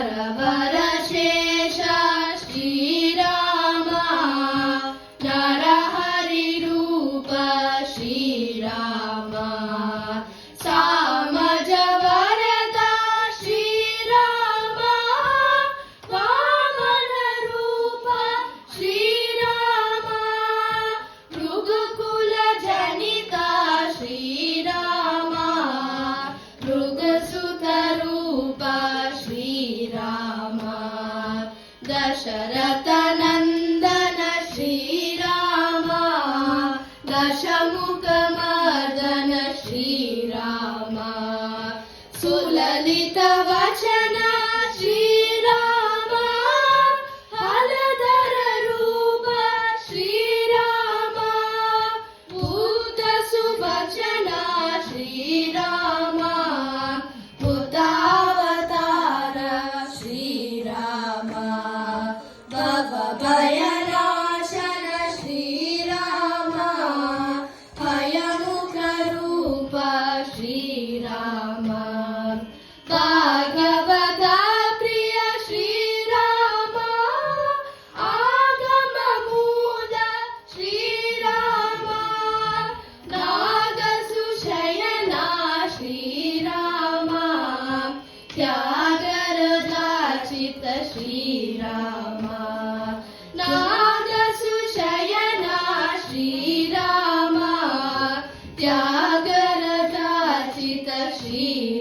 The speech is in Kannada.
ವರವರ ಶೇಷ ಶ್ರೀರಾಮ ನರಹರಿ ರೂಪ ಶ್ರೀರಾಮ ಸಾಮಜ ವರದ ಶ್ರೀರಾಮ ವಾಮನ ರೂಪ ಶ್ರೀರಾಮ ಮೃಗಕುಲ ಜನಿತ ಶ್ರೀರಾಮ ಮೃಗಸುತ ರೂಪ ಶ್ರೀರಾಮ ದಶರಥ ನಂದನ ಶ್ರೀರಾಮ ದಶಮುಖ ಮರ್ದನ ಶ್ರೀರಾಮ ಸುಲಲಿತ ವಚನ ಶ್ರೀರಾಮ ಹಲಧರ ರೂಪ ಶ್ರೀರಾಮ ಬುದ್ಧ ಸುವಚನ ಶ್ರೀರಾಮ ಬುದ್ಧಾವತಾರ ಶ್ರೀರಾಮ ಭವ ಭಯನಾಶನ ಶ್ರೀರಾಮ ಭಯಮುಖ ರೂಪ ಶ್ರೀರಾಮ ಭಾಗವತ ಪ್ರಿಯ ಶ್ರೀರಾಮ ಆಗಮ ಮೂಲ ಶ್ರೀರಾಮ ನಾಗಸುಶಯನ ಶ್ರೀರಾಮ ತ್ಯಾಗರಾಜಿತ ಶ್ರೀರಾಮ ನಾಗಸುಶಯನ ಶ್ರೀರಾಮ ತ್ಯಾಗರಾಜಿತ ಶ್ರೀರಾಮ